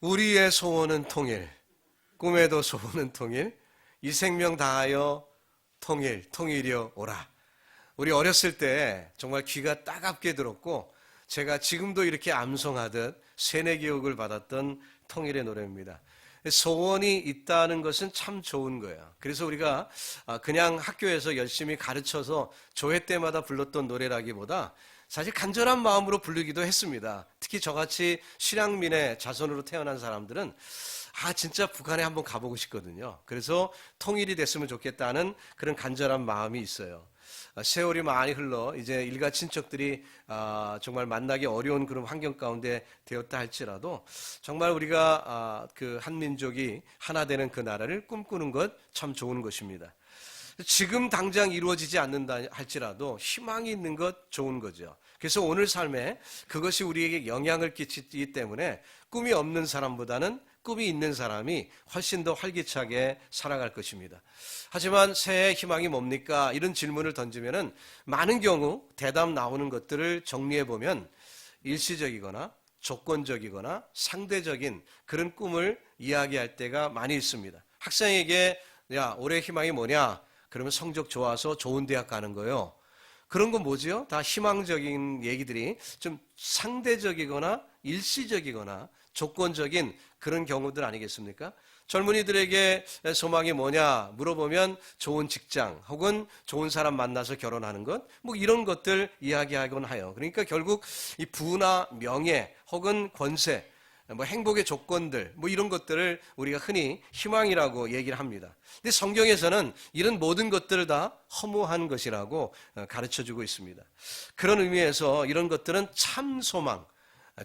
우리의 소원은 통일, 꿈에도 소원은 통일, 이 생명 다하여 통일이여 오라. 우리 어렸을 때 정말 귀가 따갑게 들었고 제가 지금도 이렇게 암송하듯 세뇌 교육을 받았던 통일의 노래입니다. 소원이 있다는 것은 참 좋은 거예요. 그래서 우리가 그냥 학교에서 열심히 가르쳐서 조회 때마다 불렀던 노래라기보다 사실 간절한 마음으로 부르기도 했습니다. 특히 저같이 실향민의 자손으로 태어난 사람들은 진짜 북한에 한번 가보고 싶거든요. 그래서 통일이 됐으면 좋겠다는 그런 간절한 마음이 있어요. 세월이 많이 흘러 이제 일가 친척들이 정말 만나기 어려운 그런 환경 가운데 되었다 할지라도 정말 우리가 그 한민족이 하나 되는 그 나라를 꿈꾸는 것 참 좋은 것입니다. 지금 당장 이루어지지 않는다 할지라도 희망이 있는 것 좋은 거죠. 그래서 오늘 삶에 그것이 우리에게 영향을 끼치기 때문에 꿈이 없는 사람보다는 꿈이 있는 사람이 훨씬 더 활기차게 살아갈 것입니다. 하지만 새해의 희망이 뭡니까? 이런 질문을 던지면은 많은 경우 대답 나오는 것들을 정리해 보면 일시적이거나 조건적이거나 상대적인 그런 꿈을 이야기할 때가 많이 있습니다. 학생에게 야, 올해 희망이 뭐냐? 그러면 성적 좋아서 좋은 대학 가는 거예요. 그런 건 뭐지요? 다 희망적인 얘기들이 좀 상대적이거나 일시적이거나 조건적인 그런 경우들 아니겠습니까? 젊은이들에게 소망이 뭐냐 물어보면 좋은 직장 혹은 좋은 사람 만나서 결혼하는 것, 뭐 이런 것들 이야기하곤 해요. 그러니까 결국 이 부나 명예 혹은 권세, 뭐 행복의 조건들, 뭐 이런 것들을 우리가 흔히 희망이라고 얘기를 합니다. 근데 성경에서는 이런 모든 것들을 다 허무한 것이라고 가르쳐 주고 있습니다. 그런 의미에서 이런 것들은 참 소망,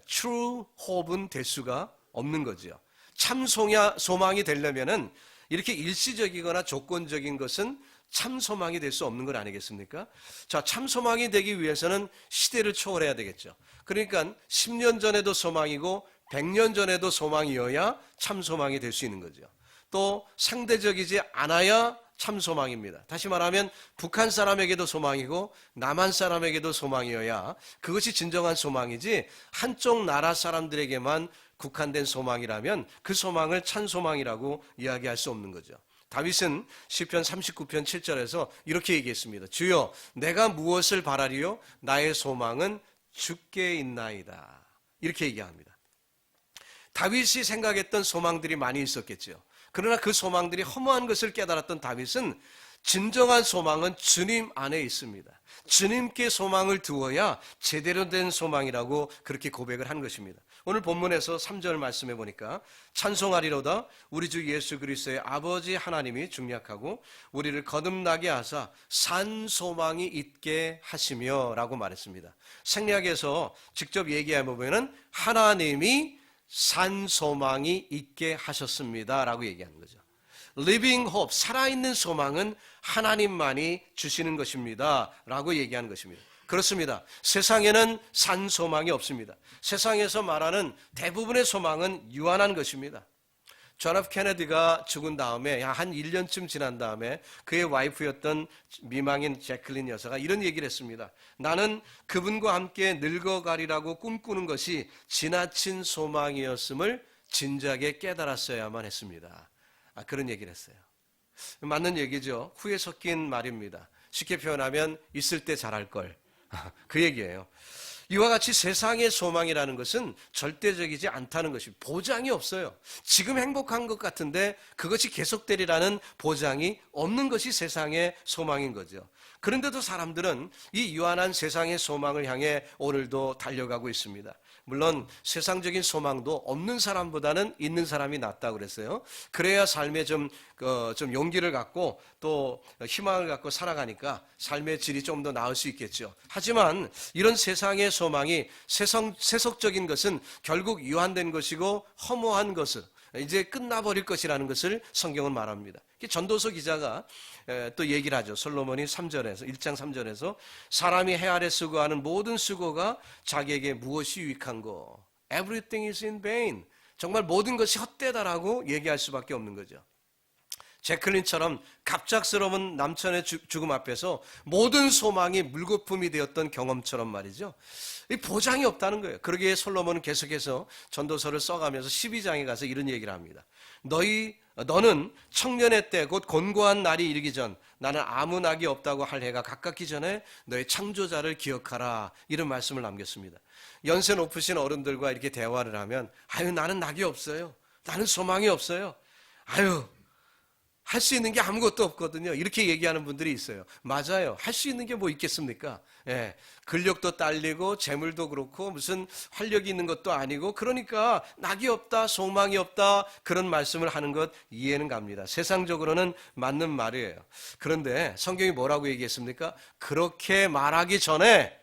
true hope은 될 수가 없는 거죠. 참 소망이 되려면은 이렇게 일시적이거나 조건적인 것은 참 소망이 될 수 없는 것 아니겠습니까? 자, 참 소망이 되기 위해서는 시대를 초월해야 되겠죠. 그러니까 10년 전에도 소망이고 100년 전에도 소망이어야 참 소망이 될 수 있는 거죠. 또 상대적이지 않아야 참 소망입니다. 다시 말하면 북한 사람에게도 소망이고 남한 사람에게도 소망이어야 그것이 진정한 소망이지 한쪽 나라 사람들에게만 국한된 소망이라면 그 소망을 참 소망이라고 이야기할 수 없는 거죠. 다윗은 시편 39편 7절에서 이렇게 얘기했습니다. 주여 내가 무엇을 바라리요? 나의 소망은 주께 있나이다. 이렇게 얘기합니다. 다윗이 생각했던 소망들이 많이 있었겠죠. 그러나 그 소망들이 허무한 것을 깨달았던 다윗은 진정한 소망은 주님 안에 있습니다. 주님께 소망을 두어야 제대로 된 소망이라고 그렇게 고백을 한 것입니다. 오늘 본문에서 3절 말씀해 보니까 찬송하리로다 우리 주 예수 그리스도의 아버지 하나님이 중략하고 우리를 거듭나게 하사 산 소망이 있게 하시며 라고 말했습니다. 생략에서 직접 얘기해 보면 하나님이 산 소망이 있게 하셨습니다 라고 얘기하는 거죠. Living hope, 살아있는 소망은 하나님만이 주시는 것입니다 라고 얘기하는 것입니다. 그렇습니다. 세상에는 산 소망이 없습니다. 세상에서 말하는 대부분의 소망은 유한한 것입니다. 존 F 케네디가 죽은 다음에 한 1년쯤 지난 다음에 그의 와이프였던 미망인 제클린 여사가 이런 얘기를 했습니다. 나는 그분과 함께 늙어가리라고 꿈꾸는 것이 지나친 소망이었음을 진작에 깨달았어야만 했습니다. 그런 얘기를 했어요. 맞는 얘기죠. 후에 섞인 말입니다. 쉽게 표현하면 있을 때 잘할 걸. 그 얘기예요. 이와 같이 세상의 소망이라는 것은 절대적이지 않다는 것입니다. 보장이 없어요. 지금 행복한 것 같은데 그것이 계속되리라는 보장이 없는 것이 세상의 소망인 거죠. 그런데도 사람들은 이 유한한 세상의 소망을 향해 오늘도 달려가고 있습니다. 물론 세상적인 소망도 없는 사람보다는 있는 사람이 낫다고 그랬어요. 그래야 삶에 좀 용기를 갖고 또 희망을 갖고 살아가니까 삶의 질이 좀 더 나을 수 있겠죠. 하지만 이런 세상의 소망이 세속적인 것은 결국 유한된 것이고 허무한 것을 이제 끝나버릴 것이라는 것을 성경은 말합니다. 전도서 기자가 또 얘기를 하죠. 솔로몬이 1장 3절에서 사람이 해 아래 수고하는 모든 수고가 자기에게 무엇이 유익한고 Everything is in vain. 정말 모든 것이 헛되다라고 얘기할 수밖에 없는 거죠. 제클린처럼 갑작스러운 남편의 죽음 앞에서 모든 소망이 물거품이 되었던 경험처럼 말이죠. 이 보장이 없다는 거예요. 그러기에 솔로몬은 계속해서 전도서를 써가면서 12장에 가서 이런 얘기를 합니다. 너는 청년의 때 곧 곤고한 날이 이르기 전 나는 아무 낙이 없다고 할 해가 가깝기 전에 너의 창조자를 기억하라, 이런 말씀을 남겼습니다. 연세 높으신 어른들과 이렇게 대화를 하면 나는 낙이 없어요. 나는 소망이 없어요. 할 수 있는 게 아무것도 없거든요. 이렇게 얘기하는 분들이 있어요. 맞아요. 할 수 있는 게 뭐 있겠습니까? 근력도 딸리고 재물도 그렇고 무슨 활력이 있는 것도 아니고, 그러니까 낙이 없다, 소망이 없다, 그런 말씀을 하는 것 이해는 갑니다. 세상적으로는 맞는 말이에요. 그런데 성경이 뭐라고 얘기했습니까? 그렇게 말하기 전에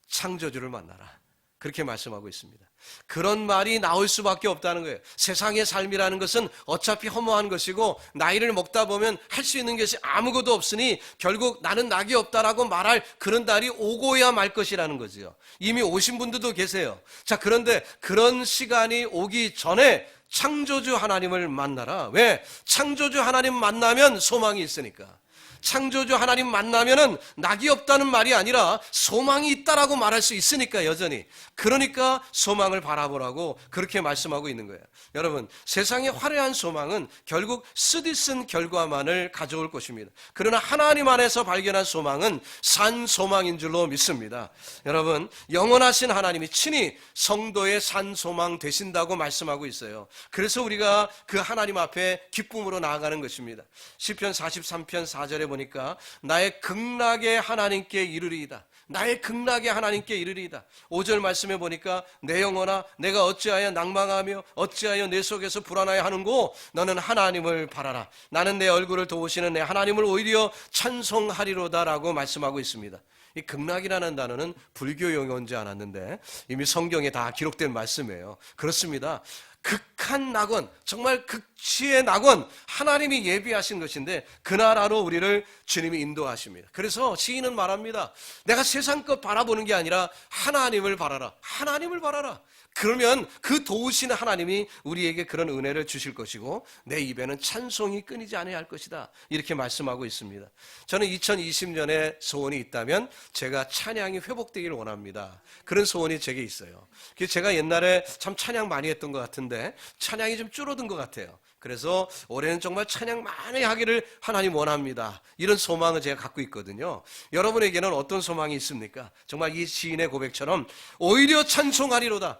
창조주를 만나라, 그렇게 말씀하고 있습니다. 그런 말이 나올 수밖에 없다는 거예요. 세상의 삶이라는 것은 어차피 허무한 것이고 나이를 먹다 보면 할 수 있는 것이 아무것도 없으니 결국 나는 낙이 없다라고 말할 그런 날이 오고야 말 것이라는 거죠. 이미 오신 분들도 계세요. 자, 그런데 그런 시간이 오기 전에 창조주 하나님을 만나라. 왜? 창조주 하나님 만나면 소망이 있으니까. 창조주 하나님 만나면은 낙이 없다는 말이 아니라 소망이 있다라고 말할 수 있으니까, 여전히. 그러니까 소망을 바라보라고 그렇게 말씀하고 있는 거예요. 여러분, 세상의 화려한 소망은 결국 쓰디쓴 결과만을 가져올 것입니다. 그러나 하나님 안에서 발견한 소망은 산 소망인 줄로 믿습니다. 여러분, 영원하신 하나님이 친히 성도의 산 소망 되신다고 말씀하고 있어요. 그래서 우리가 그 하나님 앞에 기쁨으로 나아가는 것입니다. 시편 43편 4절에 보니까 나의 극락의 하나님께 이르리이다. 나의 극락의 하나님께 이르리이다. 5절 말씀에 보니까 내 영혼아 내가 어찌하여 낭망하며 어찌하여 내 속에서 불안하여 하는고 너는 하나님을 바라라. 나는 내 얼굴을 도우시는 내 하나님을 오히려 찬송하리로다라고 말씀하고 있습니다. 이 극락이라는 단어는 불교 용어인지 않았는데 이미 성경에 다 기록된 말씀이에요. 그렇습니다. 극한 낙원, 정말 극치의 낙원, 하나님이 예비하신 것인데 그 나라로 우리를 주님이 인도하십니다. 그래서 시인은 말합니다. 내가 세상 것 바라보는 게 아니라 하나님을 바라라. 하나님을 바라라. 그러면 그 도우시는 하나님이 우리에게 그런 은혜를 주실 것이고 내 입에는 찬송이 끊이지 않아야 할 것이다, 이렇게 말씀하고 있습니다. 저는 2020년에 소원이 있다면 제가 찬양이 회복되기를 원합니다. 그런 소원이 제게 있어요. 제가 옛날에 참 찬양 많이 했던 것 같은데 찬양이 좀 줄어든 것 같아요. 그래서 올해는 정말 찬양 많이 하기를 하나님 원합니다. 이런 소망을 제가 갖고 있거든요. 여러분에게는 어떤 소망이 있습니까? 정말 이 시인의 고백처럼 오히려 찬송하리로다.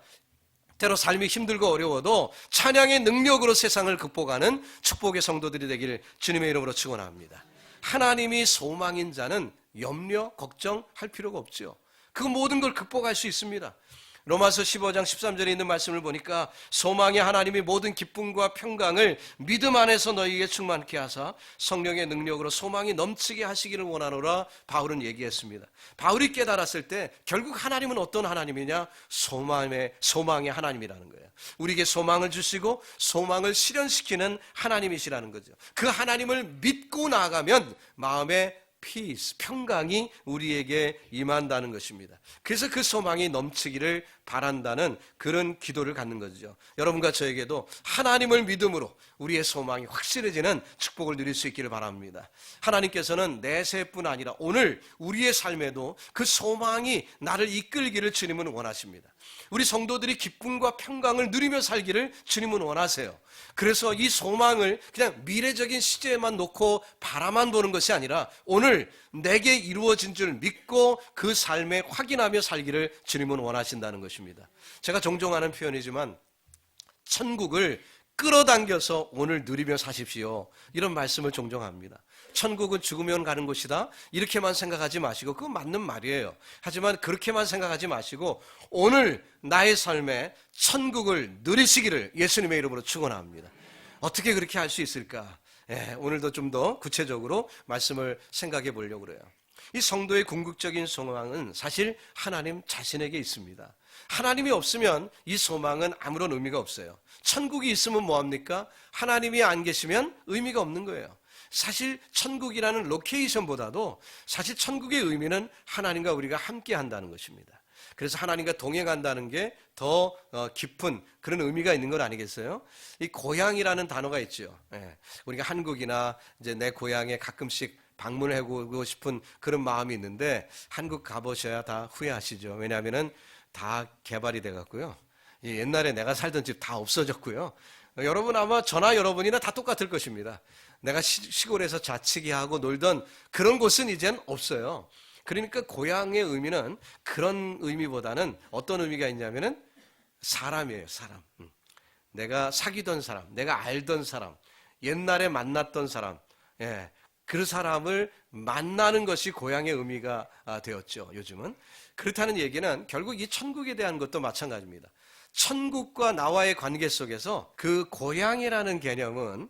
때로 삶이 힘들고 어려워도 찬양의 능력으로 세상을 극복하는 축복의 성도들이 되기를 주님의 이름으로 축원합니다. 하나님이 소망인 자는 염려, 걱정할 필요가 없죠. 그 모든 걸 극복할 수 있습니다. 로마서 15장 13절에 있는 말씀을 보니까 소망의 하나님이 모든 기쁨과 평강을 믿음 안에서 너희에게 충만케 하사 성령의 능력으로 소망이 넘치게 하시기를 원하노라 바울은 얘기했습니다. 바울이 깨달았을 때 결국 하나님은 어떤 하나님이냐? 소망의 하나님이라는 거예요. 우리에게 소망을 주시고 소망을 실현시키는 하나님이시라는 거죠. 그 하나님을 믿고 나아가면 마음에 피스, 평강이 우리에게 임한다는 것입니다. 그래서 그 소망이 넘치기를 바란다는 그런 기도를 갖는 거죠. 여러분과 저에게도 하나님을 믿음으로 우리의 소망이 확실해지는 축복을 누릴 수 있기를 바랍니다. 하나님께서는 내세뿐 아니라 오늘 우리의 삶에도 그 소망이 나를 이끌기를 주님은 원하십니다. 우리 성도들이 기쁨과 평강을 누리며 살기를 주님은 원하세요. 그래서 이 소망을 그냥 미래적인 시제에만 놓고 바라만 보는 것이 아니라 오늘 내게 이루어진 줄 믿고 그 삶에 확인하며 살기를 주님은 원하신다는 것입니다. 제가 종종 하는 표현이지만 천국을 끌어당겨서 오늘 누리며 사십시오, 이런 말씀을 종종 합니다. 천국은 죽으면 가는 곳이다, 이렇게만 생각하지 마시고, 그건 맞는 말이에요. 하지만 그렇게만 생각하지 마시고 오늘 나의 삶에 천국을 누리시기를 예수님의 이름으로 축원합니다. 어떻게 그렇게 할 수 있을까? 오늘도 좀 더 구체적으로 말씀을 생각해 보려고 그래요. 이 성도의 궁극적인 소망은 사실 하나님 자신에게 있습니다. 하나님이 없으면 이 소망은 아무런 의미가 없어요. 천국이 있으면 뭐합니까? 하나님이 안 계시면 의미가 없는 거예요. 사실 천국이라는 로케이션보다도 사실 천국의 의미는 하나님과 우리가 함께 한다는 것입니다. 그래서 하나님과 동행한다는 게 더 깊은 그런 의미가 있는 건 아니겠어요? 이 고향이라는 단어가 있죠. 예. 우리가 한국이나 이제 내 고향에 가끔씩 방문해 보고 싶은 그런 마음이 있는데 한국 가보셔야 다 후회하시죠. 왜냐하면은 다 개발이 돼 갖고요. 옛날에 내가 살던 집 다 없어졌고요. 여러분 아마 저나 여러분이나 다 똑같을 것입니다. 내가 시골에서 자치기 하고 놀던 그런 곳은 이젠 없어요. 그러니까 고향의 의미는 그런 의미보다는 어떤 의미가 있냐면은 사람이에요, 사람. 내가 사귀던 사람, 내가 알던 사람, 옛날에 만났던 사람, 예, 그 사람을 만나는 것이 고향의 의미가 되었죠, 요즘은. 그렇다는 얘기는 결국 이 천국에 대한 것도 마찬가지입니다. 천국과 나와의 관계 속에서 그 고향이라는 개념은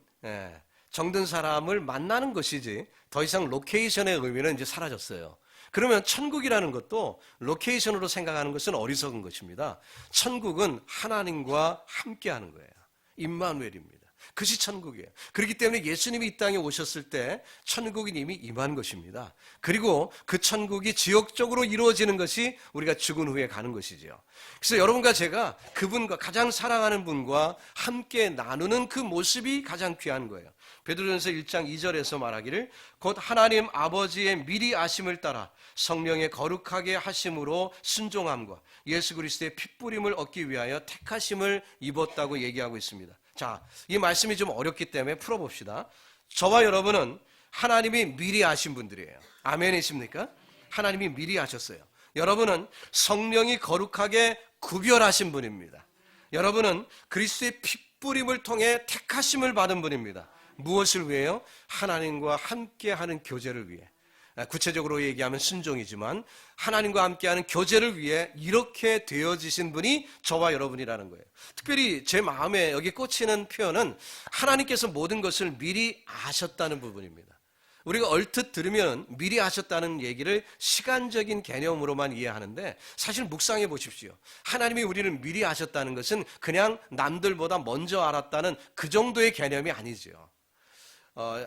정든 사람을 만나는 것이지 더 이상 로케이션의 의미는 이제 사라졌어요. 그러면 천국이라는 것도 로케이션으로 생각하는 것은 어리석은 것입니다. 천국은 하나님과 함께하는 거예요. 임마누엘입니다. 그것이 천국이에요. 그렇기 때문에 예수님이 이 땅에 오셨을 때 천국이 이미 임한 것입니다. 그리고 그 천국이 지역적으로 이루어지는 것이 우리가 죽은 후에 가는 것이죠. 그래서 여러분과 제가 그분과 가장 사랑하는 분과 함께 나누는 그 모습이 가장 귀한 거예요. 베드로전서 1장 2절에서 말하기를 곧 하나님 아버지의 미리 아심을 따라 성령의 거룩하게 하심으로 순종함과 예수 그리스도의 핏부림을 얻기 위하여 택하심을 입었다고 얘기하고 있습니다. 자, 이 말씀이 좀 어렵기 때문에 풀어봅시다. 저와 여러분은 하나님이 미리 아신 분들이에요. 아멘이십니까? 하나님이 미리 아셨어요. 여러분은 성령이 거룩하게 구별하신 분입니다. 여러분은 그리스도의 핏부림을 통해 택하심을 받은 분입니다. 무엇을 위해요? 하나님과 함께하는 교제를 위해. 구체적으로 얘기하면 순종이지만 하나님과 함께하는 교제를 위해 이렇게 되어지신 분이 저와 여러분이라는 거예요. 특별히 제 마음에 여기 꽂히는 표현은 하나님께서 모든 것을 미리 아셨다는 부분입니다. 우리가 얼핏 들으면 미리 아셨다는 얘기를 시간적인 개념으로만 이해하는데 사실 묵상해 보십시오. 하나님이 우리를 미리 아셨다는 것은 그냥 남들보다 먼저 알았다는 그 정도의 개념이 아니죠.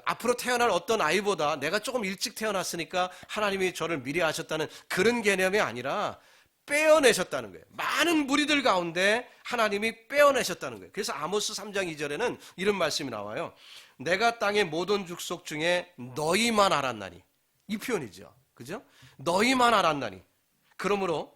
앞으로 태어날 어떤 아이보다 내가 조금 일찍 태어났으니까 하나님이 저를 미리 아셨다는 그런 개념이 아니라 빼어내셨다는 거예요. 많은 무리들 가운데 하나님이 빼어내셨다는 거예요. 그래서 아모스 3장 2절에는 이런 말씀이 나와요. 내가 땅의 모든 족속 중에 너희만 알았나니. 이 표현이죠. 그죠? 너희만 알았나니. 그러므로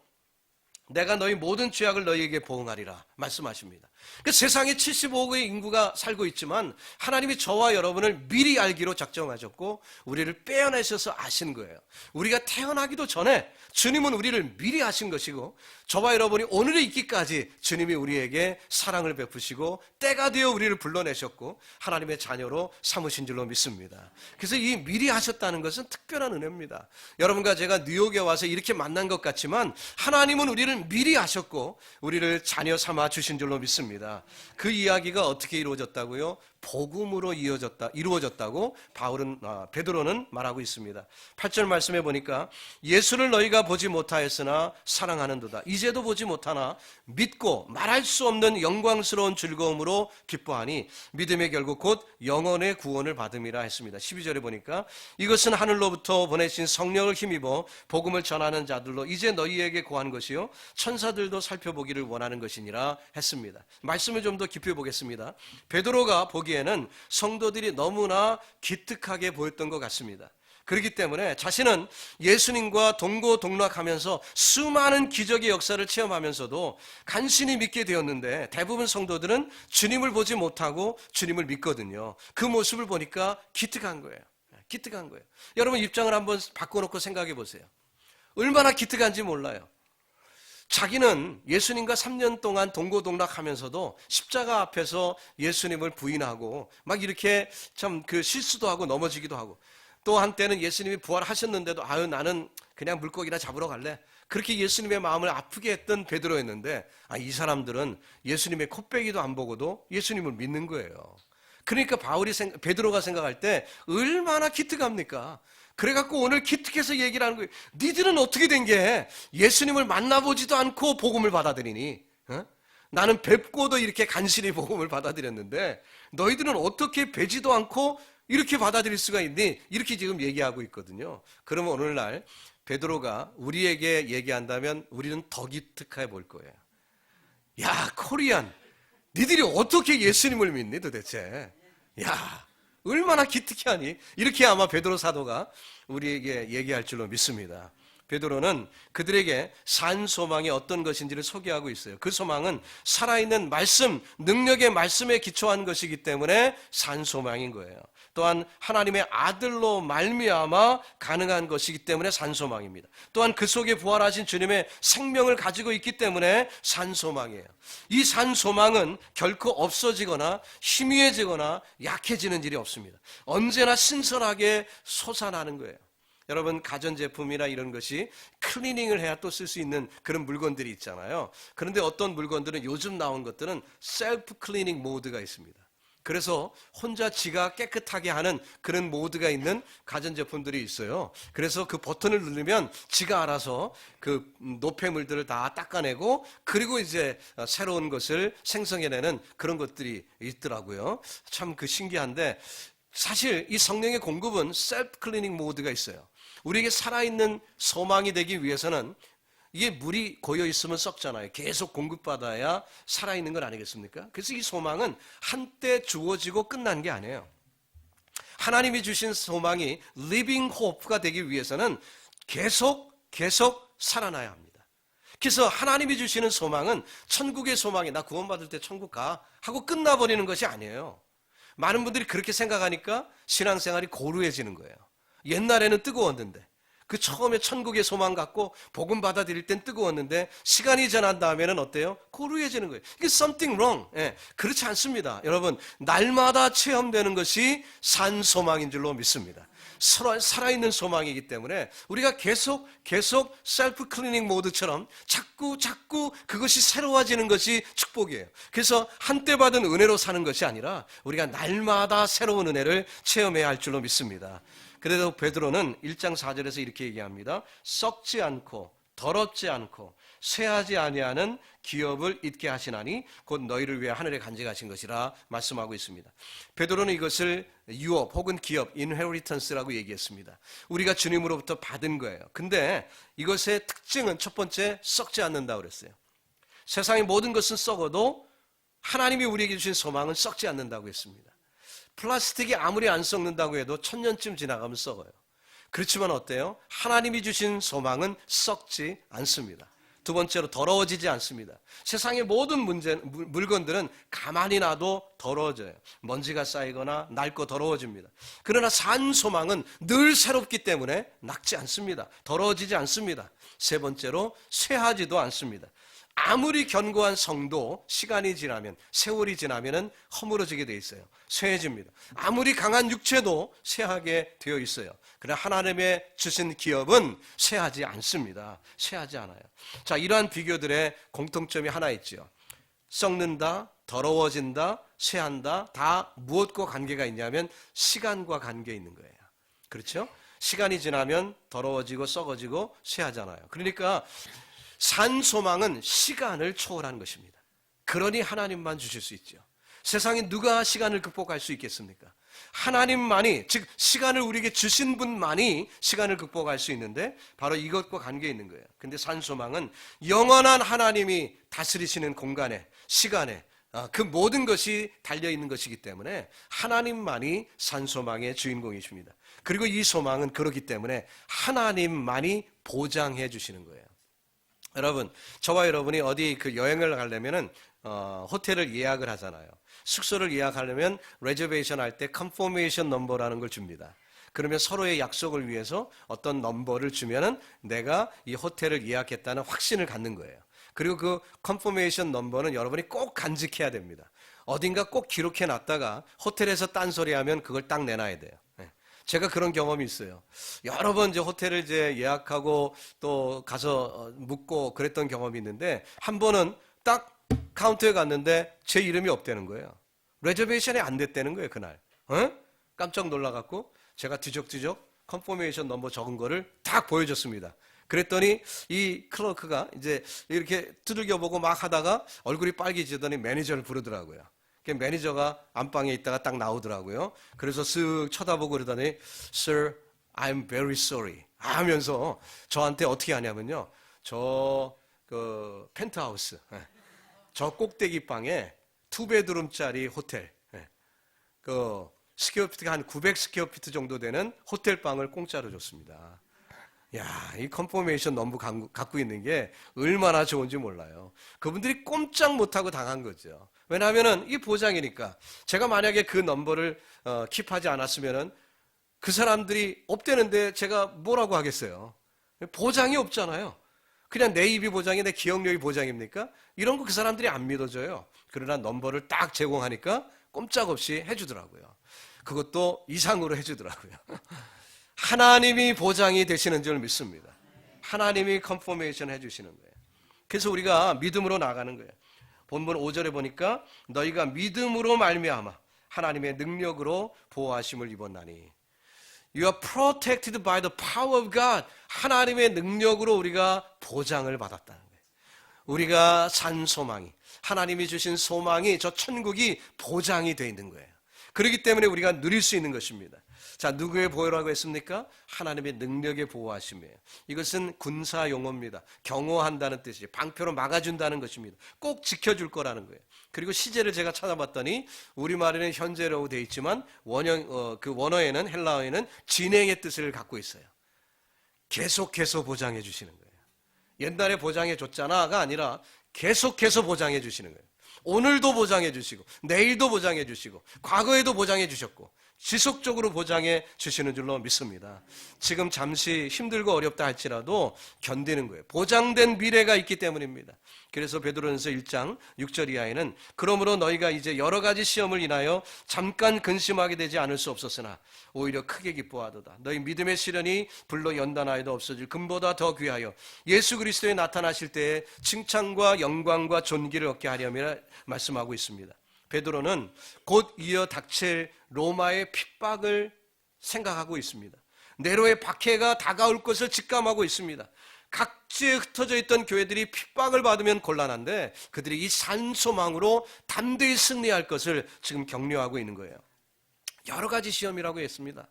내가 너희 모든 죄악을 너희에게 보응하리라 말씀하십니다. 그러니까 세상에 75억의 인구가 살고 있지만 하나님이 저와 여러분을 미리 알기로 작정하셨고 우리를 빼어내셔서 아신 거예요. 우리가 태어나기도 전에 주님은 우리를 미리 아신 것이고 저와 여러분이 오늘에 있기까지 주님이 우리에게 사랑을 베푸시고 때가 되어 우리를 불러내셨고 하나님의 자녀로 삼으신 줄로 믿습니다. 그래서 이 미리 하셨다는 것은 특별한 은혜입니다. 여러분과 제가 뉴욕에 와서 이렇게 만난 것 같지만 하나님은 우리를 미리 아셨고 우리를 자녀 삼아 주신 줄로 믿습니다. 그 이야기가 어떻게 이루어졌다고요? 복음으로 이루어졌다고 베드로는 말하고 있습니다. 8절 말씀해 보니까 예수를 너희가 보지 못하였으나 사랑하는도다. 이제도 보지 못하나 믿고 말할 수 없는 영광스러운 즐거움으로 기뻐하니 믿음의 결국 곧 영혼의 구원을 받음이라 했습니다. 12절에 보니까 이것은 하늘로부터 보내신 성령을 힘입어 복음을 전하는 자들로 이제 너희에게 구한 것이요 천사들도 살펴보기를 원하는 것이니라 했습니다. 말씀을 좀 더 깊이 보겠습니다. 베드로가 보기에는 성도들이 너무나 기특하게 보였던 것 같습니다. 그렇기 때문에 자신은 예수님과 동고동락하면서 수많은 기적의 역사를 체험하면서도 간신히 믿게 되었는데 대부분 성도들은 주님을 보지 못하고 주님을 믿거든요. 그 모습을 보니까 기특한 거예요. 기특한 거예요. 여러분 입장을 한번 바꿔놓고 생각해 보세요. 얼마나 기특한지 몰라요. 자기는 예수님과 3년 동안 동고동락하면서도 십자가 앞에서 예수님을 부인하고 막 이렇게 참 그 실수도 하고 넘어지기도 하고 또 한때는 예수님이 부활하셨는데도 나는 그냥 물고기나 잡으러 갈래. 그렇게 예수님의 마음을 아프게 했던 베드로였는데 이 사람들은 예수님의 콧배기도 안 보고도 예수님을 믿는 거예요. 그러니까 베드로가 생각할 때 얼마나 기특합니까? 그래갖고 오늘 기특해서 얘기를 하는 거예요. 니들은 어떻게 된 게 예수님을 만나보지도 않고 복음을 받아들이니? 나는 뵙고도 이렇게 간신히 복음을 받아들였는데 너희들은 어떻게 뵈지도 않고 이렇게 받아들일 수가 있니? 이렇게 지금 얘기하고 있거든요. 그러면 오늘날 베드로가 우리에게 얘기한다면 우리는 더 기특해 볼 거예요. 야, 코리안, 니들이 어떻게 예수님을 믿니 도대체? 야, 얼마나 기특해하니? 이렇게 아마 베드로 사도가 우리에게 얘기할 줄로 믿습니다. 베드로는 그들에게 산 소망이 어떤 것인지를 소개하고 있어요. 그 소망은 살아있는 말씀, 능력의 말씀에 기초한 것이기 때문에 산 소망인 거예요. 또한 하나님의 아들로 말미암아 가능한 것이기 때문에 산 소망입니다. 또한 그 속에 부활하신 주님의 생명을 가지고 있기 때문에 산 소망이에요. 이 산 소망은 결코 없어지거나 희미해지거나 약해지는 일이 없습니다. 언제나 신선하게 솟아나는 거예요. 여러분, 가전제품이나 이런 것이 클리닝을 해야 또 쓸 수 있는 그런 물건들이 있잖아요. 그런데 어떤 물건들은 요즘 나온 것들은 셀프 클리닝 모드가 있습니다. 그래서 혼자 지가 깨끗하게 하는 그런 모드가 있는 가전제품들이 있어요. 그래서 그 버튼을 누르면 지가 알아서 그 노폐물들을 다 닦아내고 그리고 이제 새로운 것을 생성해내는 그런 것들이 있더라고요. 참 그 신기한데 사실 이 성령의 공급은 셀프 클리닝 모드가 있어요. 우리에게 살아있는 소망이 되기 위해서는 이게 물이 고여 있으면 썩잖아요. 계속 공급받아야 살아있는 건 아니겠습니까? 그래서 이 소망은 한때 주어지고 끝난 게 아니에요. 하나님이 주신 소망이 living hope가 되기 위해서는 계속 살아나야 합니다. 그래서 하나님이 주시는 소망은 천국의 소망이 나 구원받을 때 천국 가 하고 끝나버리는 것이 아니에요. 많은 분들이 그렇게 생각하니까 신앙생활이 고루해지는 거예요. 옛날에는 뜨거웠는데 그 처음에 천국의 소망 갖고 복음 받아들일 땐 뜨거웠는데 시간이 지난 다음에는 어때요? 고루해지는 거예요. 이게 something wrong. 그렇지 않습니다. 여러분, 날마다 체험되는 것이 산 소망인 줄로 믿습니다. 살아있는 소망이기 때문에 우리가 계속 셀프 클리닝 모드처럼 자꾸 그것이 새로워지는 것이 축복이에요. 그래서 한때 받은 은혜로 사는 것이 아니라 우리가 날마다 새로운 은혜를 체험해야 할 줄로 믿습니다. 그래도 베드로는 1장 4절에서 이렇게 얘기합니다. 썩지 않고 더럽지 않고 쇠하지 아니하는 기업을 잊게 하시나니 곧 너희를 위해 하늘에 간직하신 것이라 말씀하고 있습니다. 베드로는 이것을 유업 혹은 기업, inheritance라고 얘기했습니다. 우리가 주님으로부터 받은 거예요. 근데 이것의 특징은 첫 번째, 썩지 않는다고 그랬어요. 세상의 모든 것은 썩어도 하나님이 우리에게 주신 소망은 썩지 않는다고 했습니다. 플라스틱이 아무리 안 썩는다고 해도 1000년쯤 지나가면 썩어요. 그렇지만 어때요? 하나님이 주신 소망은 썩지 않습니다. 두 번째로 더러워지지 않습니다. 세상의 모든 물건들은 가만히 놔도 더러워져요. 먼지가 쌓이거나 낡고 더러워집니다. 그러나 산 소망은 늘 새롭기 때문에 낡지 않습니다. 더러워지지 않습니다. 세 번째로 쇠하지도 않습니다. 아무리 견고한 성도 시간이 지나면, 세월이 지나면 허물어지게 돼 있어요. 쇠해집니다. 아무리 강한 육체도 쇠하게 되어 있어요. 그러나 하나님의 주신 기업은 쇠하지 않습니다. 쇠하지 않아요. 자, 이러한 비교들의 공통점이 하나 있죠. 썩는다, 더러워진다, 쇠한다, 다 무엇과 관계가 있냐면 시간과 관계 있는 거예요. 그렇죠? 시간이 지나면 더러워지고 썩어지고 쇠하잖아요. 그러니까 산 소망은 시간을 초월하는 것입니다. 그러니 하나님만 주실 수 있죠. 세상에 누가 시간을 극복할 수 있겠습니까? 하나님만이, 즉 시간을 우리에게 주신 분만이 시간을 극복할 수 있는데 바로 이것과 관계 있는 거예요. 근데 산 소망은 영원한 하나님이 다스리시는 공간에, 시간에 그 모든 것이 달려있는 것이기 때문에 하나님만이 산 소망의 주인공이십니다. 그리고 이 소망은 그렇기 때문에 하나님만이 보장해 주시는 거예요. 여러분, 저와 여러분이 어디 그 여행을 가려면은 호텔을 예약을 하잖아요. 숙소를 예약하려면 레저베이션 할 때 컨포메이션 넘버라는 걸 줍니다. 그러면 서로의 약속을 위해서 어떤 넘버를 주면은 내가 이 호텔을 예약했다는 확신을 갖는 거예요. 그리고 그 컨포메이션 넘버는 여러분이 꼭 간직해야 됩니다. 어딘가 꼭 기록해 놨다가 호텔에서 딴소리하면 그걸 딱 내놔야 돼요. 제가 그런 경험이 있어요. 여러 번 이제 호텔을 이제 예약하고 또 가서 묵고 그랬던 경험이 있는데 한 번은 딱 카운터에 갔는데 제 이름이 없다는 거예요. 레저베이션이 안 됐다는 거예요, 그날. 깜짝 놀라갖고 제가 뒤적뒤적 컨포메이션 넘버 적은 거를 딱 보여줬습니다. 그랬더니 이 클러크가 이제 이렇게 두들겨보고 막 하다가 얼굴이 빨개지더니 매니저를 부르더라고요. 매니저가 안방에 있다가 딱 나오더라고요. 그래서 쓱 쳐다보고 그러더니 Sir, I'm very sorry 하면서 저한테 어떻게 하냐면요. 저 펜트하우스, 저 꼭대기 방에 2베드룸짜리 호텔, 그 스퀘어피트가 한 900스퀘어피트 정도 되는 호텔 방을 공짜로 줬습니다. 야, 이 컨포메이션 넘버 갖고 있는 게 얼마나 좋은지 몰라요. 그분들이 꼼짝 못하고 당한 거죠. 왜냐하면은 이 보장이니까. 제가 만약에 그 넘버를 킵하지 않았으면은 그 사람들이 없대는데 제가 뭐라고 하겠어요? 보장이 없잖아요. 그냥 내 입이 보장이, 내 기억력이 보장입니까? 이런 거 그 사람들이 안 믿어줘요. 그러나 넘버를 딱 제공하니까 꼼짝없이 해주더라고요. 그것도 이상으로 해주더라고요. 하나님이 보장이 되시는 줄 믿습니다. 하나님이 컨포메이션 해주시는 거예요. 그래서 우리가 믿음으로 나가는 거예요. 본문 5절에 보니까 너희가 믿음으로 말미암아 하나님의 능력으로 보호하심을 입었나니 You are protected by the power of God. 하나님의 능력으로 우리가 보장을 받았다는 거예요. 우리가 산 소망이, 하나님이 주신 소망이, 저 천국이 보장이 되어 있는 거예요. 그렇기 때문에 우리가 누릴 수 있는 것입니다. 자, 누구의 보호라고 했습니까? 하나님의 능력의 보호하심이에요. 이것은 군사 용어입니다. 경호한다는 뜻이에요. 방패로 막아준다는 것입니다. 꼭 지켜줄 거라는 거예요. 그리고 시제를 제가 찾아봤더니 우리말에는 현재라고 되어 있지만 그 원어에는, 헬라어에는 진행의 뜻을 갖고 있어요. 계속해서 보장해 주시는 거예요. 옛날에 보장해 줬잖아가 아니라 계속해서 보장해 주시는 거예요. 오늘도 보장해 주시고 내일도 보장해 주시고 과거에도 보장해 주셨고 지속적으로 보장해 주시는 줄로 믿습니다. 지금 잠시 힘들고 어렵다 할지라도 견디는 거예요. 보장된 미래가 있기 때문입니다. 그래서 베드로전서 1장 6절 이하에는 그러므로 너희가 이제 여러 가지 시험을 인하여 잠깐 근심하게 되지 않을 수 없었으나 오히려 크게 기뻐하도다. 너희 믿음의 시련이 불로 연단하여도 없어질 금보다 더 귀하여 예수 그리스도에 나타나실 때에 칭찬과 영광과 존귀를 얻게 하려면 말씀하고 있습니다. 베드로는 곧 이어 닥칠 로마의 핍박을 생각하고 있습니다. 네로의 박해가 다가올 것을 직감하고 있습니다. 각지에 흩어져 있던 교회들이 핍박을 받으면 곤란한데 그들이 이 산소망으로 담대히 승리할 것을 지금 격려하고 있는 거예요. 여러 가지 시험이라고 했습니다.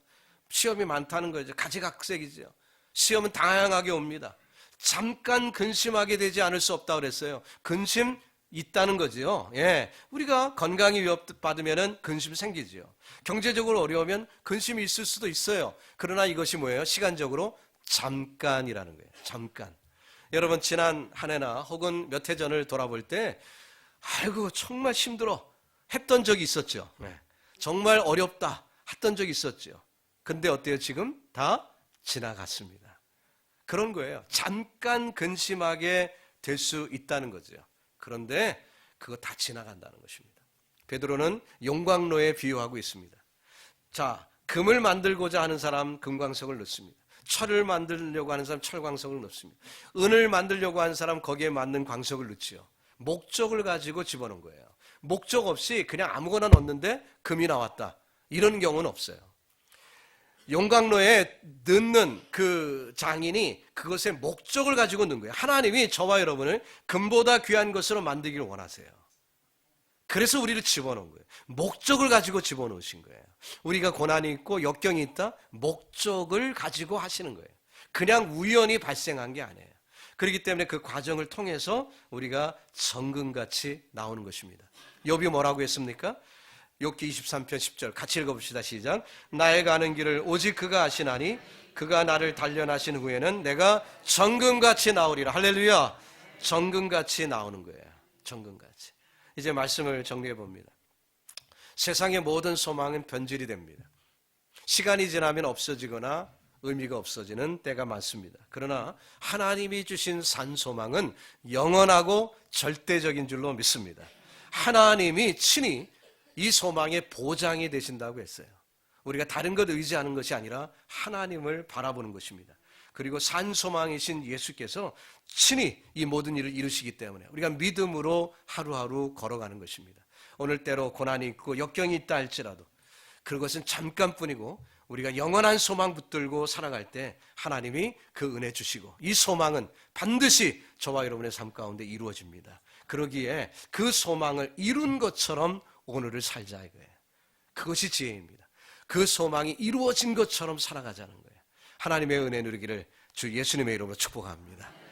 시험이 많다는 거죠. 가지각색이죠. 시험은 다양하게 옵니다. 잠깐 근심하게 되지 않을 수 없다고 그랬어요. 근심 있다는 거죠. 예, 우리가 건강이 위협받으면 근심 생기죠. 경제적으로 어려우면 근심이 있을 수도 있어요. 그러나 이것이 뭐예요? 시간적으로 잠깐이라는 거예요. 잠깐. 여러분 지난 한 해나 혹은 몇 해 전을 돌아볼 때 아이고 정말 힘들어 했던 적이 있었죠. 네. 정말 어렵다 했던 적이 있었죠. 근데 어때요? 지금 다 지나갔습니다. 그런 거예요. 잠깐 근심하게 될 수 있다는 거죠. 그런데 그거 다 지나간다는 것입니다. 베드로는 용광로에 비유하고 있습니다. 자, 금을 만들고자 하는 사람 금광석을 넣습니다. 철을 만들려고 하는 사람 철광석을 넣습니다. 은을 만들려고 하는 사람 거기에 맞는 광석을 넣지요. 목적을 가지고 집어넣은 거예요. 목적 없이 그냥 아무거나 넣었는데 금이 나왔다. 이런 경우는 없어요. 용광로에 넣는 그 장인이 그것의 목적을 가지고 넣은 거예요. 하나님이 저와 여러분을 금보다 귀한 것으로 만들기를 원하세요. 그래서 우리를 집어넣은 거예요. 목적을 가지고 집어넣으신 거예요. 우리가 고난이 있고 역경이 있다? 목적을 가지고 하시는 거예요. 그냥 우연히 발생한 게 아니에요. 그렇기 때문에 그 과정을 통해서 우리가 정금같이 나오는 것입니다. 욥이 뭐라고 했습니까? 욥기 23편 10절 같이 읽어봅시다. 시작. 나의 가는 길을 오직 그가 아시나니 그가 나를 단련하신 후에는 내가 정금같이 나오리라. 할렐루야. 정금같이 나오는 거예요. 정금같이. 이제 말씀을 정리해 봅니다. 세상의 모든 소망은 변질이 됩니다. 시간이 지나면 없어지거나 의미가 없어지는 때가 많습니다. 그러나 하나님이 주신 산소망은 영원하고 절대적인 줄로 믿습니다. 하나님이 친히 이 소망의 보장이 되신다고 했어요. 우리가 다른 것 의지하는 것이 아니라 하나님을 바라보는 것입니다. 그리고 산소망이신 예수께서 친히 이 모든 일을 이루시기 때문에 우리가 믿음으로 하루하루 걸어가는 것입니다. 오늘 때로 고난이 있고 역경이 있다 할지라도 그것은 잠깐뿐이고 우리가 영원한 소망 붙들고 살아갈 때 하나님이 그 은혜 주시고 이 소망은 반드시 저와 여러분의 삶 가운데 이루어집니다. 그러기에 그 소망을 이룬 것처럼 오늘을 살자 이거예요. 그것이 지혜입니다. 그 소망이 이루어진 것처럼 살아가자는 거예요. 하나님의 은혜 누리기를 주 예수님의 이름으로 축복합니다.